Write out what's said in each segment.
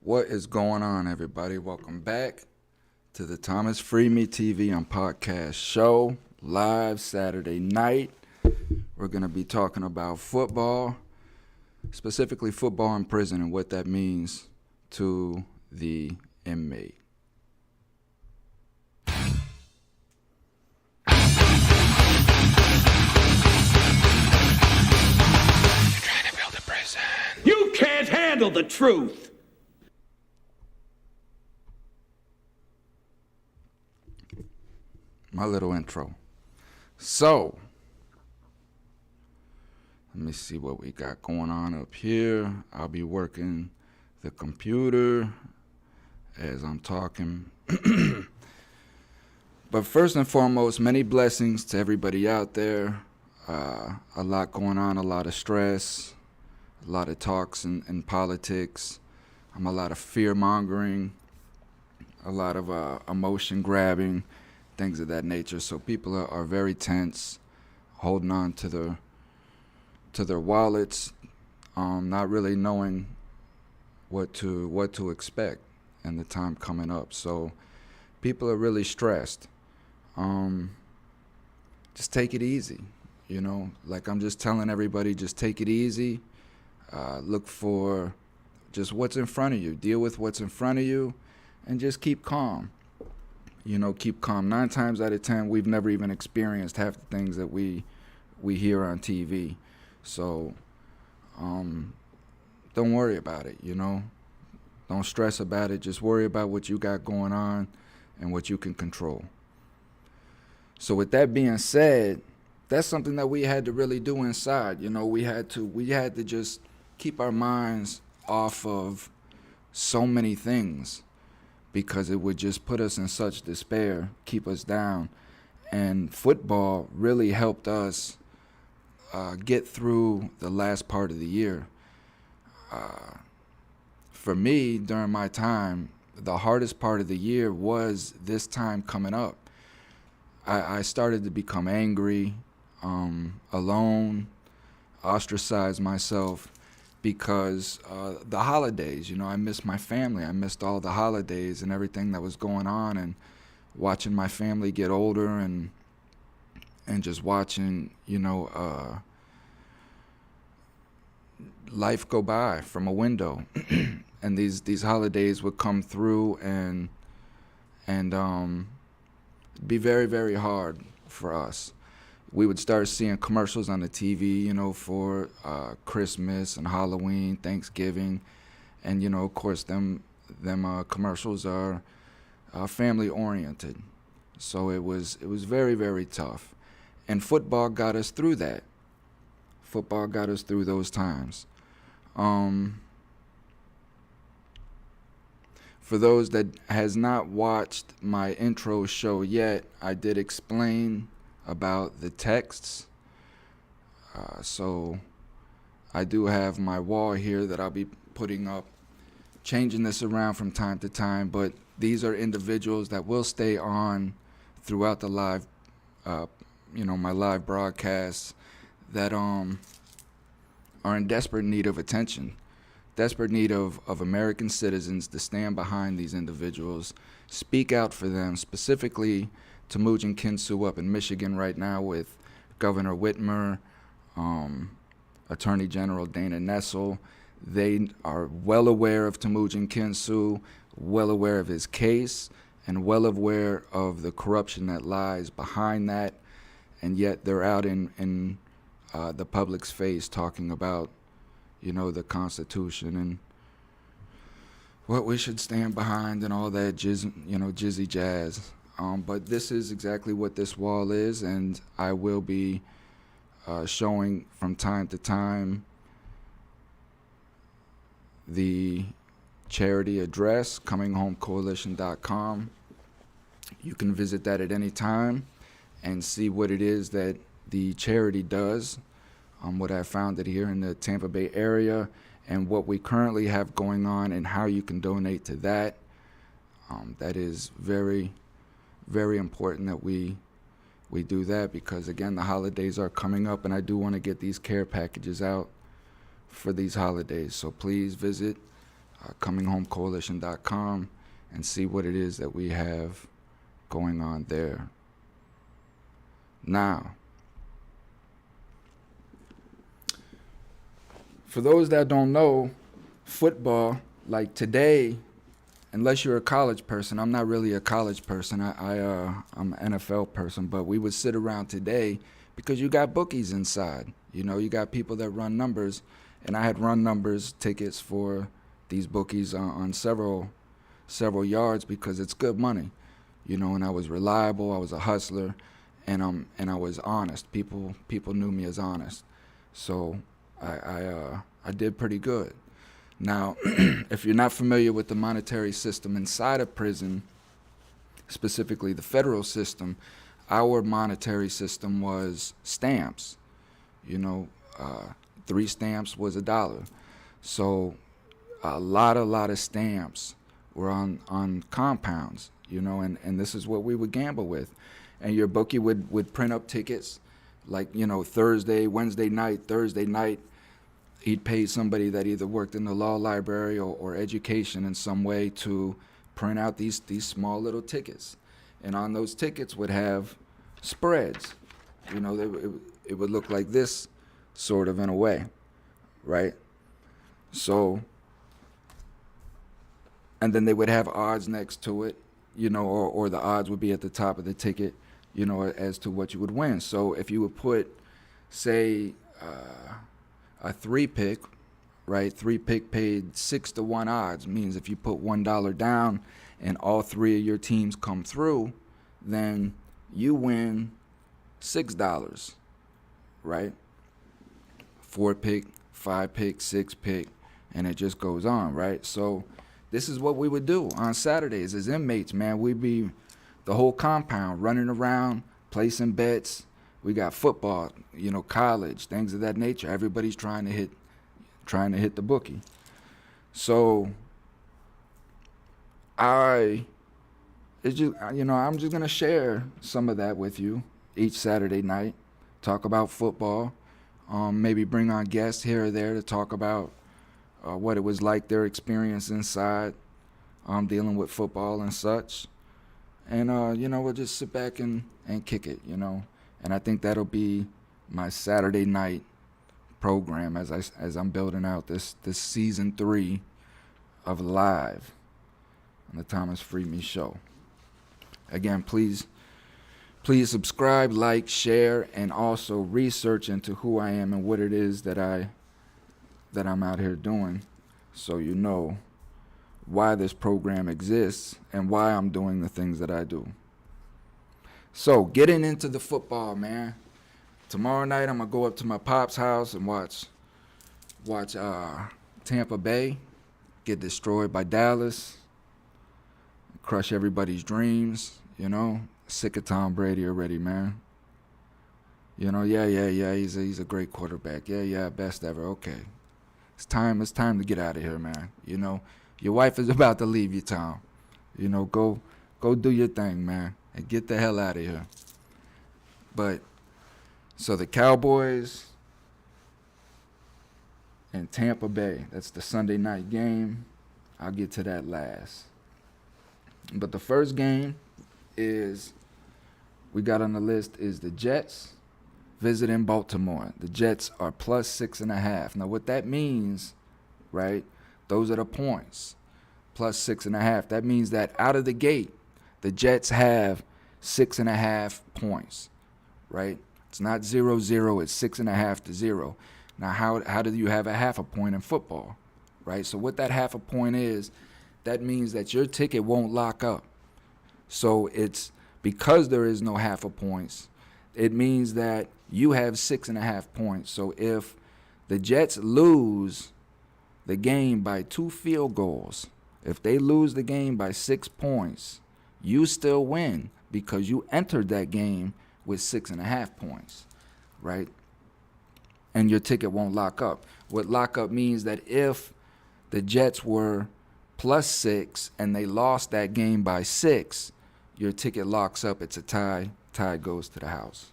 What is going on, everybody? Welcome back to the Thomas FreeMe TV and podcast show, live Saturday night. We're going to be talking about football, specifically football in prison and what that means to the inmate. Trying to build a prison. You can't handle the truth. My little intro. So, let me see what we got going on up here. I'll be working the computer as I'm talking. But first and foremost, many blessings to everybody out there. A lot going on, a lot of stress, a lot of talks in politics, a lot of fear mongering, a lot of emotion grabbing, things of that nature. So people are very tense, holding on to their wallets, not really knowing what to expect and the time coming up. So people are really stressed. Just take it easy, like I'm just telling everybody, just take it easy. Look for just what's in front of you, deal with what's in front of you, and just keep calm. Keep calm. 9 times out of 10, we've never even experienced half the things that we hear on TV. So, don't worry about it, Don't stress about it. Just worry about what you got going on and what you can control. So with that being said, that's something that we had to really do inside. We had to just keep our minds off of so many things, because it would just put us in such despair, keep us down. And football really helped us get through the last part of the year. For me, during my time, the hardest part of the year was this time coming up. I started to become angry, alone, ostracize myself, because the holidays, I missed my family. I missed all the holidays and everything that was going on, and watching my family get older, and just watching, life go by from a window. And these holidays would come through and be very, very hard for us. We would start seeing commercials on the TV, for Christmas and Halloween, Thanksgiving, and of course, them commercials are family oriented. So it was very, very tough, and football got us through that. Football got us through those times. For those that has not watched my intro show yet, I did explain about the texts. So I do have my wall here that I'll be putting up, changing this around from time to time, but these are individuals that will stay on throughout the live, my live broadcasts, that are in desperate need of attention, desperate need of American citizens to stand behind these individuals, speak out for them, specifically Temujin Kinsu up in Michigan right now with Governor Whitmer, Attorney General Dana Nessel. They are well aware of Temujin Kinsu, well aware of his case, and well aware of the corruption that lies behind that, and yet they're out in the public's face talking about, the Constitution and what we should stand behind and all that jizzy jazz. But this is exactly what this wall is, and I will be showing from time to time the charity address, cominghomecoalition.com. You can visit that at any time and see what it is that the charity does, what I founded here in the Tampa Bay area, and what we currently have going on, and how you can donate to that. That is very, very important that we do that, because again, the holidays are coming up, and I do want to get these care packages out for these holidays. So please visit cominghomecoalition.com, and see what it is that we have going on there. Now, for those that don't know, football, like today, unless you're a college person, I'm not really a college person. I'm an NFL person, but we would sit around today because you got bookies inside. You know, you got people that run numbers, and I had run numbers tickets for these bookies on several yards because it's good money, you know. And I was reliable, I was a hustler, and I was honest. People knew me as honest, so I did pretty good. Now, if you're not familiar with the monetary system inside of prison, specifically the federal system, our monetary system was stamps. You know, 3 stamps was $1. So a lot of stamps were on compounds, you know, and this is what we would gamble with. And your bookie would print up tickets like, you know, Wednesday night, Thursday night. He'd pay somebody that either worked in the law library or education in some way to print out these small little tickets. And on those tickets would have spreads. You know, it would look like this, sort of, in a way, right? So, and then they would have odds next to it, you know, or the odds would be at the top of the ticket, you know, as to what you would win. So if you would put, say, a 3-pick, right? 3-pick paid 6-to-1 odds, means if you put $1 down and all 3 of your teams come through, then you win $6, right? 4-pick, 5-pick, 6-pick, and it just goes on, right? So this is what we would do on Saturdays as inmates, man. We'd be the whole compound running around, placing bets. We got football, you know, college, things of that nature. Everybody's trying to hit the bookie. So I'm just gonna share some of that with you each Saturday night. Talk about football, maybe bring on guests here or there to talk about what it was like, their experience inside, dealing with football and such. And you know, we'll just sit back and kick it, you know. And I think that'll be my Saturday night program as I'm building out this season 3 of Live on the Thomas FreeMe Show. Again, please subscribe, like, share, and also research into who I am and what it is that I'm out here doing, so you know why this program exists and why I'm doing the things that I do. So, getting into the football, man. Tomorrow night, I'm going to go up to my pop's house and watch Tampa Bay get destroyed by Dallas, crush everybody's dreams, you know. Sick of Tom Brady already, man. You know, yeah, he's a great quarterback. Yeah, best ever. Okay. It's time to get out of here, man. You know, your wife is about to leave you, Tom. You know, go do your thing, man. And get the hell out of here. But, so the Cowboys and Tampa Bay, that's the Sunday night game. I'll get to that last. But the first game we got on the list is the Jets visiting Baltimore. The Jets are plus 6.5. Now, what that means, right, those are the points, plus 6.5. That means that out of the gate, the Jets have 6.5 points, right? It's not 0-0, it's 6.5 to 0. Now, how do you have a half a point in football, right? So what that half a point is, that means that your ticket won't lock up. So it's because there is no half a points, it means that you have 6.5 points. So if the Jets lose the game by 2 field goals, if they lose the game by 6 points, you still win because you entered that game with 6.5 points, right? And your ticket won't lock up. What lock up means that if the Jets were plus 6 and they lost that game by 6, your ticket locks up. It's a tie. Tie goes to the house.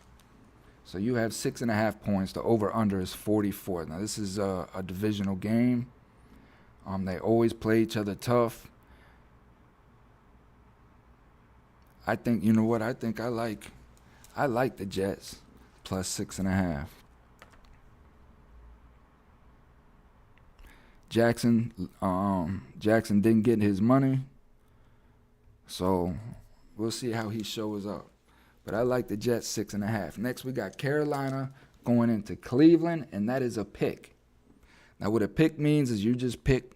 So you have 6.5 points. The over-under is 44. Now, this is a divisional game. They always play each other tough. I think, you know what? I think I like the Jets plus 6.5. Jackson didn't get his money, so we'll see how he shows up. But I like the Jets 6.5. Next, we got Carolina going into Cleveland, and that is a pick. Now, what a pick means is you just pick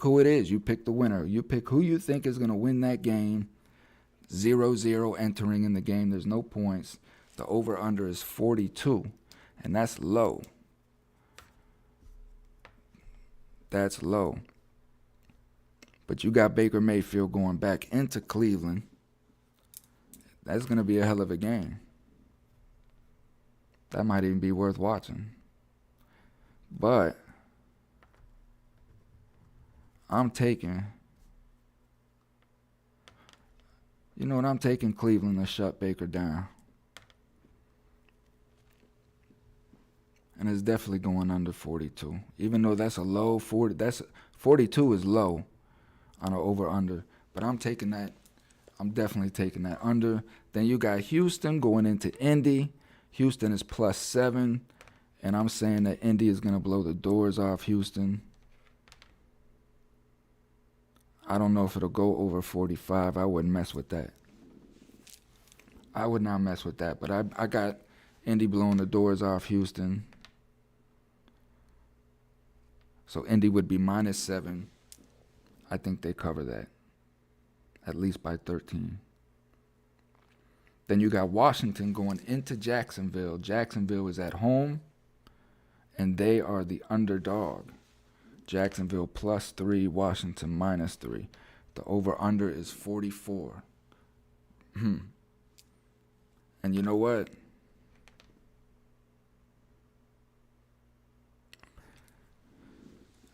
who it is. You pick the winner. You pick who you think is going to win that game. 0-0 entering in the game. There's no points. The over-under is 42, and that's low. That's low. But you got Baker Mayfield going back into Cleveland. That's going to be a hell of a game. That might even be worth watching. But I'm taking, you know what, I'm taking Cleveland to shut Baker down. And it's definitely going under 42. Even though that's a low 40, 42 is low on an over-under. But I'm taking that. I'm definitely taking that under. Then you got Houston going into Indy. Houston is plus 7. And I'm saying that Indy is going to blow the doors off Houston. I don't know if it'll go over 45. I wouldn't mess with that. I would not mess with that. But I got Indy blowing the doors off Houston. So Indy would be minus 7. I think they cover that. At least by 13. Then you got Washington going into Jacksonville. Jacksonville is at home, and they are the underdog. Jacksonville plus 3, Washington minus 3. The over-under is 44. And you know what?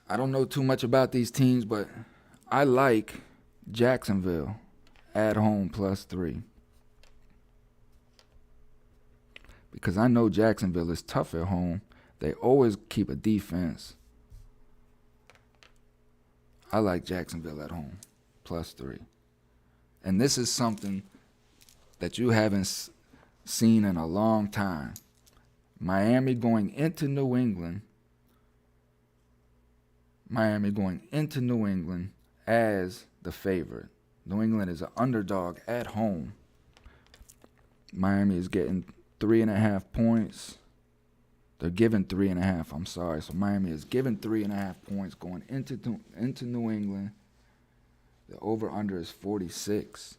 I don't know too much about these teams, but I like Jacksonville at home plus 3. Because I know Jacksonville is tough at home. They always keep a defense. I like Jacksonville at home plus 3. And this is something that you haven't seen in a long time. Miami going into New England. Miami going into New England as the favorite. New England is an underdog at home. Miami is getting 3.5 points. They're giving 3.5. I'm sorry. So Miami is giving 3.5 points going into New England. The over-under is 46.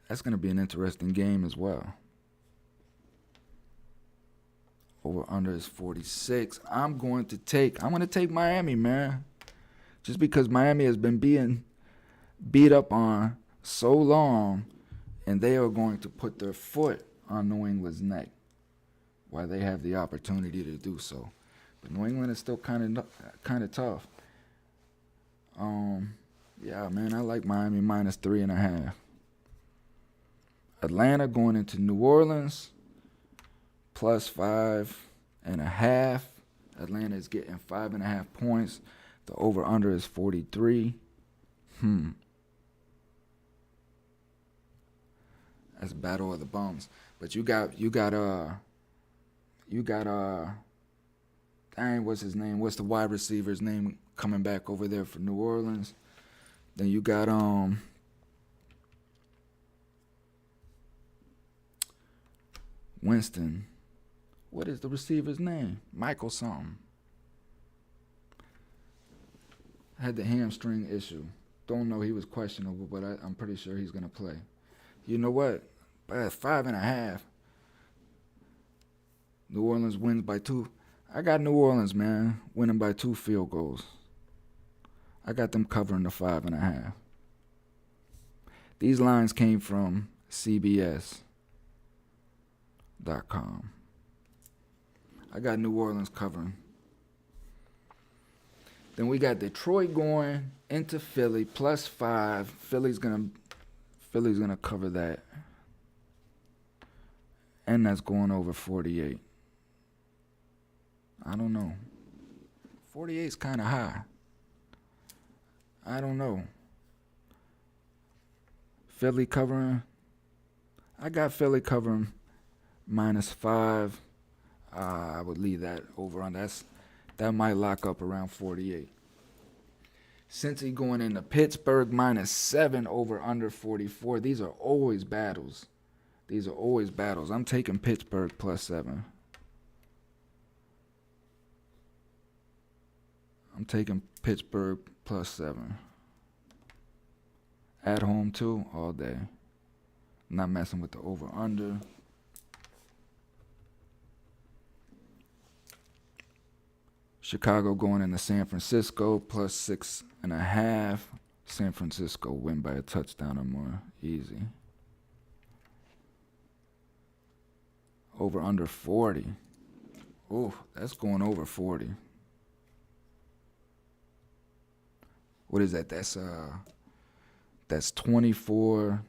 That's going to be an interesting game as well. Over-under is 46. I'm going to take Miami, man. Just because Miami has been being beat up on so long, and they are going to put their foot on New England's neck while they have the opportunity to do so. But New England is still kind of tough. Yeah, man, I like Miami minus 3.5. Atlanta going into New Orleans plus 5.5. Atlanta is getting 5.5 points. The over-under is 43. That's battle of the bums. But you got dang, what's his name? What's the wide receiver's name coming back over there for New Orleans? Then you got Winston. What is the receiver's name? Michael something. Had the hamstring issue. Don't know, he was questionable, but I'm pretty sure he's going to play. You know what? By 5.5. New Orleans wins by 2. I got New Orleans, man, winning by 2 field goals. I got them covering the 5.5. These lines came from CBS.com. I got New Orleans covering. Then we got Detroit going into Philly plus 5. Philly's gonna cover that. And that's going over 48. I don't know. 48 is kind of high. I don't know. Philly covering. I got Philly covering -5. I would leave that over on. That might lock up around 48. Cincy going into Pittsburgh -7 over under 44. These are always battles. I'm taking Pittsburgh +7. I'm taking Pittsburgh +7. At home too, all day. Not messing with the over under. Chicago going into San Francisco +6.5. San Francisco win by a touchdown or more. Easy. Over under 40. Ooh, that's going over 40. What is that? That's 24.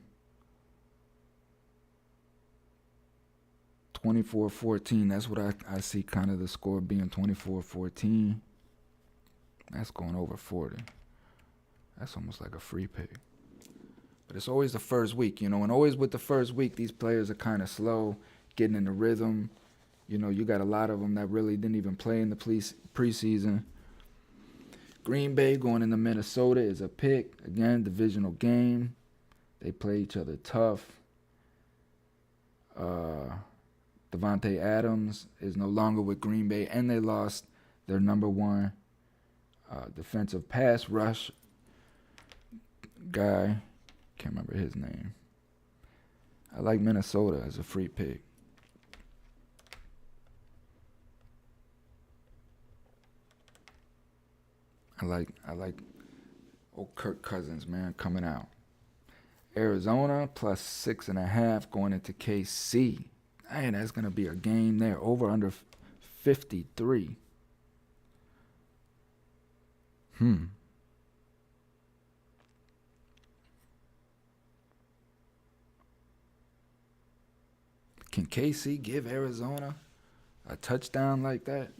24-14. That's what I see kind of the score being, 24-14. That's going over 40. That's almost like a free pick. But it's always the first week, and always with the first week, these players are kind of slow, getting in the rhythm. You got a lot of them that really didn't even play in the preseason. Green Bay going into Minnesota is a pick. Again, divisional game. They play each other tough. Devontae Adams is no longer with Green Bay, and they lost their number one defensive pass rush guy. Can't remember his name. I like Minnesota as a free pick. I like old Kirk Cousins, man, coming out. Arizona +6.5 going into KC. Man, that's going to be a game there. Over under 53. Can KC give Arizona a touchdown like that?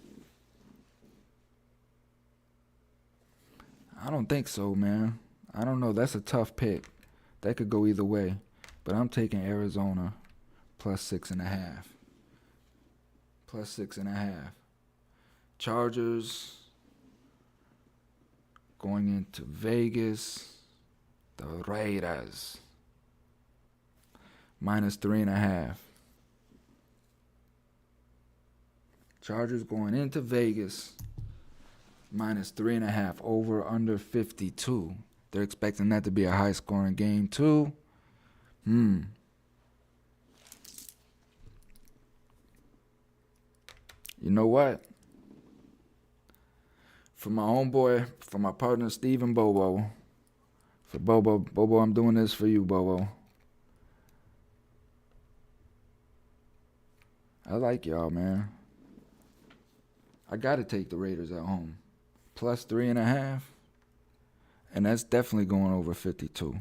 I don't think so, man. I don't know. That's a tough pick. That could go either way. But I'm taking Arizona +6.5. +6.5. Chargers going into Vegas. The Raiders -3.5. Chargers going into Vegas -3.5. Over under 52. They're expecting that to be a high scoring game too. You know what? For my homeboy, for my partner Steven Bobo, for Bobo, I'm doing this for you, Bobo. I like y'all, man. I gotta take the Raiders at home. +3.5. And that's definitely going over 52.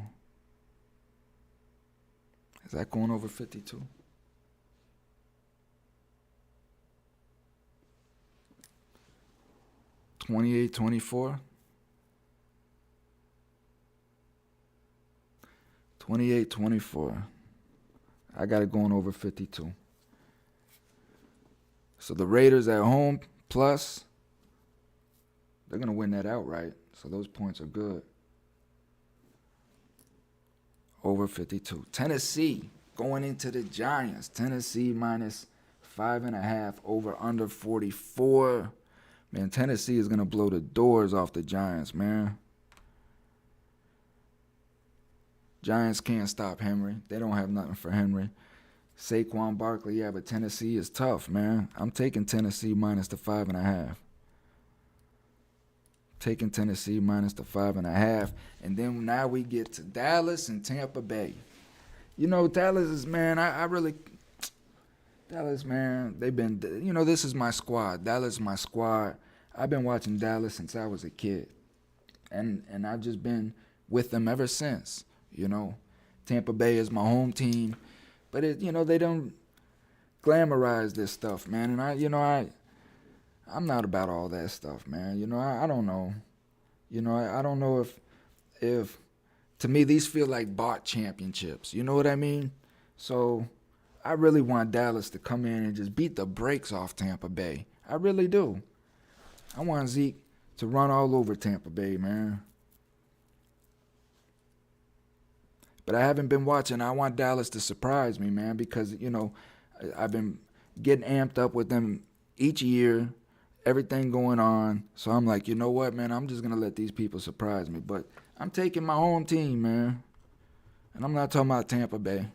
Is that going over 52? $28-24. 28-24. I got it going over 52. So the Raiders at home plus, they're going to win that outright. So those points are good. Over 52. Tennessee going into the Giants. Tennessee -5.5. Over under 44. Man, Tennessee is going to blow the doors off the Giants, man. Giants can't stop Henry. They don't have nothing for Henry. Saquon Barkley, yeah, but Tennessee is tough, man. I'm taking Tennessee -5.5. Taking Tennessee -5.5. And then now we get to Dallas and Tampa Bay. Dallas is, man, Dallas, man, they've been, this is my squad. Dallas is my squad. I've been watching Dallas since I was a kid. And I've just been with them ever since, Tampa Bay is my home team. But, they don't glamorize this stuff, man. And I'm not about all that stuff, man. I don't know. I don't know if to me these feel like bought championships. You know what I mean? So I really want Dallas to come in and just beat the brakes off Tampa Bay. I really do. I want Zeke to run all over Tampa Bay, man. But I haven't been watching. I want Dallas to surprise me, man, because, I've been getting amped up with them each year, everything going on. So I'm like, you know what, man, I'm just going to let these people surprise me. But I'm taking my home team, man. And I'm not talking about Tampa Bay.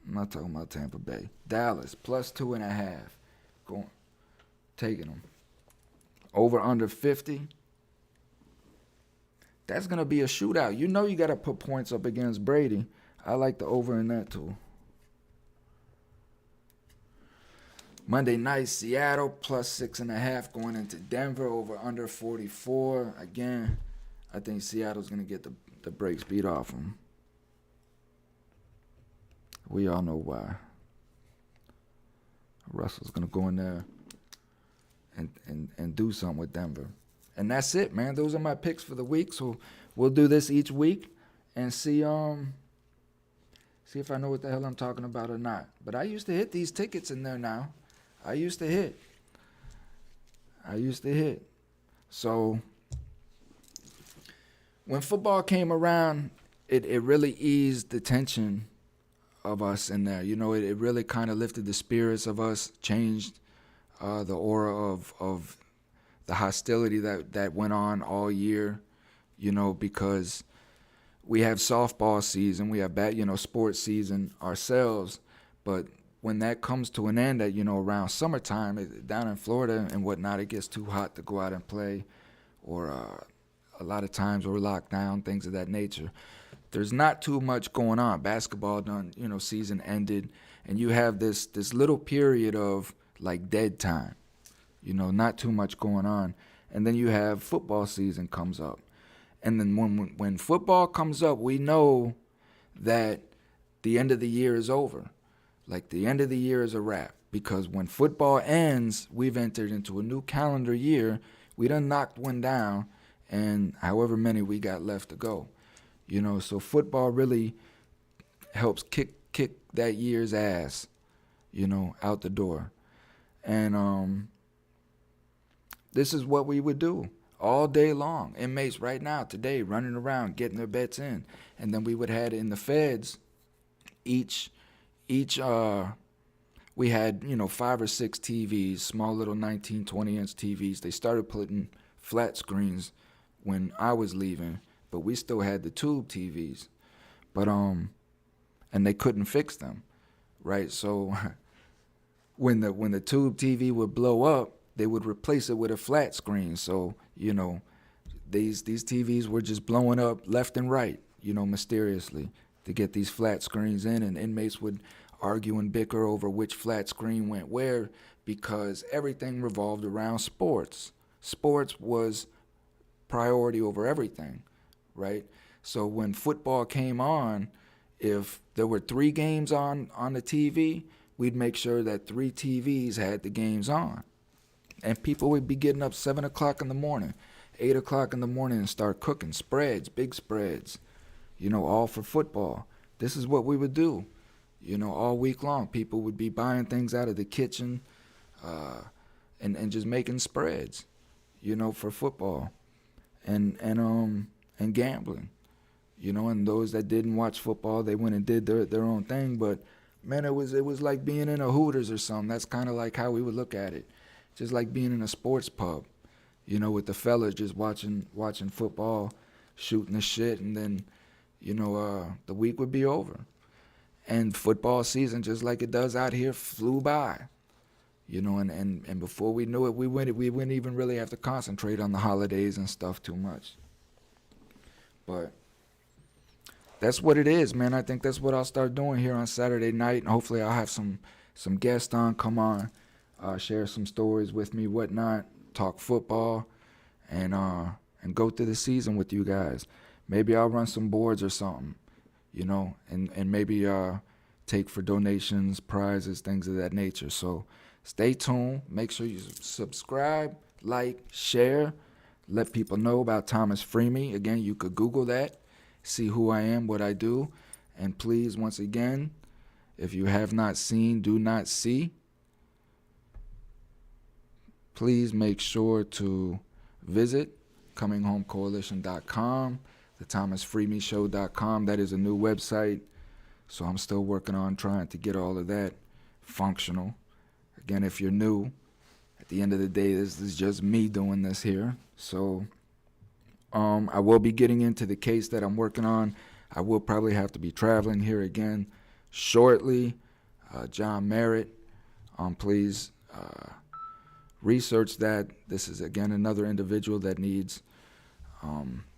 I'm not talking about Tampa Bay. Dallas, plus 2.5. Going, taking them. Over under 50. That's going to be a shootout. You know you got to put points up against Brady. I like the over in that too. Monday night, Seattle, plus 6.5 going into Denver, over under 44. Again, I think Seattle's going to get the brakes beat off them. We all know why. Russell's going to go in there and do something with Denver. And that's it, man. Those are my picks for the week. So we'll do this each week and see if I know what the hell I'm talking about or not. But I used to hit these tickets in there now. I used to hit. So when football came around, it really eased the tension of us in there. It really kind of lifted the spirits of us, changed the aura of the hostility that went on all year, because we have softball season, we have sports season ourselves, but when that comes to an end at, around summertime, down in Florida and whatnot, it gets too hot to go out and play, or a lot of times we're locked down, things of that nature. There's not too much going on. Basketball done, season ended, and you have this little period of like dead time. Not too much going on. And then you have football season comes up. And then when football comes up, we know that the end of the year is over. Like the end of the year is a wrap. Because when football ends, we've entered into a new calendar year. We done knocked one down, and however many we got left to go. So football really helps kick that year's ass, out the door. And this is what we would do all day long. Inmates right now, today, running around, getting their bets in. And then we would have in the feds, we had, 5 or 6 TVs, small little 19, 20-inch TVs. They started putting flat screens when I was leaving, but we still had the tube TVs. But, and they couldn't fix them, right? So when the tube TV would blow up, they would replace it with a flat screen. So, these TVs were just blowing up left and right, mysteriously to get these flat screens in, and inmates would argue and bicker over which flat screen went where because everything revolved around sports. Sports was priority over everything, right? So when football came on, if there were 3 games on the TV, we'd make sure that 3 TVs had the games on. And people would be getting up 7 o'clock in the morning, 8 o'clock in the morning and start cooking spreads, big spreads, all for football. This is what we would do, all week long. People would be buying things out of the kitchen and just making spreads, for football and gambling, and those that didn't watch football, they went and did their own thing. But, man, it was like being in a Hooters or something. That's kind of like how we would look at it. Just like being in a sports pub, with the fellas just watching football, shooting the shit, and then, the week would be over. And football season, just like it does out here, flew by, and before we knew it, we wouldn't even really have to concentrate on the holidays and stuff too much. But that's what it is, man. I think that's what I'll start doing here on Saturday night, and hopefully I'll have some guests come on. Share some stories with me, whatnot, talk football, and go through the season with you guys. Maybe I'll run some boards or something, and maybe take for donations, prizes, things of that nature. So Stay tuned. Make sure you subscribe, like, share. Let people know about Thomas FreeMe. Again, you could Google that, see who I am, what I do. And please, once again, if you have not seen, do not see, please make sure to visit cominghomecoalition.com, the thomasfreemeshow.com. That is a new website, so I'm still working on trying to get all of that functional. Again, if you're new, at the end of the day, this is just me doing this here. So I will be getting into the case that I'm working on. I will probably have to be traveling here again shortly. John Merritt, please research that. This is, again, another individual that needs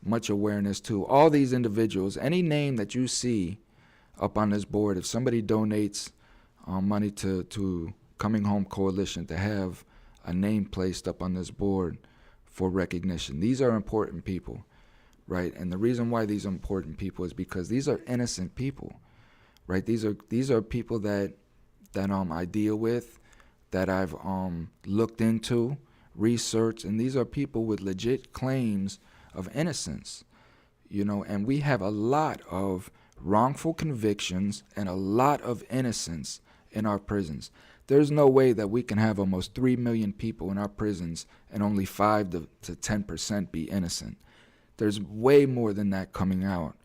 much awareness too. All these individuals, any name that you see up on this board, if somebody donates money to Coming Home Coalition to have a name placed up on this board for recognition, these are important people, right? And the reason why these are important people is because these are innocent people, right? These are people that I deal with, that I've looked into, researched, and these are people with legit claims of innocence, and we have a lot of wrongful convictions and a lot of innocence in our prisons. There's no way that we can have almost 3 million people in our prisons and only 5 to 10% be innocent. There's way more than that coming out,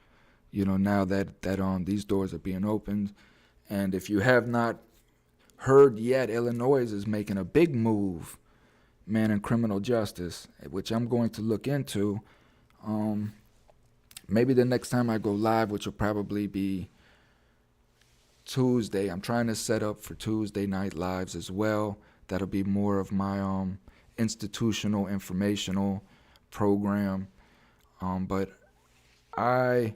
now that these doors are being opened. And if you have not heard yet, Illinois is making a big move, man, in criminal justice, which I'm going to look into. Maybe the next time I go live, which will probably be Tuesday. I'm trying to set up for Tuesday night lives as well. That'll be more of my institutional, informational program. But I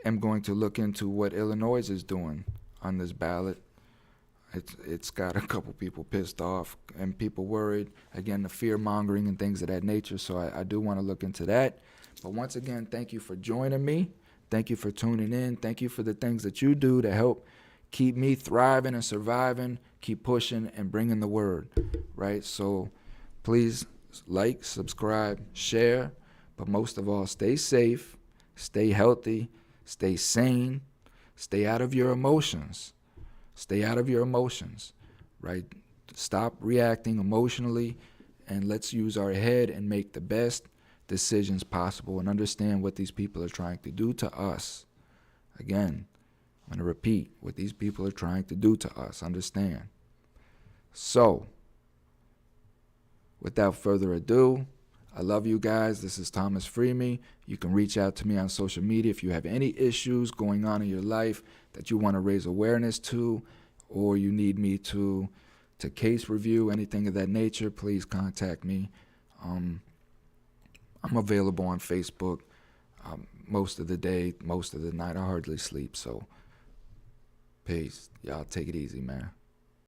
am going to look into what Illinois is doing on this ballot. It's got a couple people pissed off and people worried. Again, the fear mongering and things of that nature. So I do want to look into that. But once again, thank you for joining me. Thank you for tuning in. Thank you for the things that you do to help keep me thriving and surviving, keep pushing and bringing the word, right? So please like, subscribe, share, but most of all, stay safe, stay healthy, stay sane, stay out of your emotions. Stay out of your emotions, right? Stop reacting emotionally, and let's use our head and make the best decisions possible and understand what these people are trying to do to us. Again, I'm going to repeat what these people are trying to do to us. Understand. So, without further ado, I love you guys. This is Thomas FreeMe. You can reach out to me on social media if you have any issues going on in your life that you want to raise awareness to, or you need me to case review, anything of that nature, please contact me. I'm available on Facebook most of the day, most of the night. I hardly sleep, so peace. Y'all take it easy, man.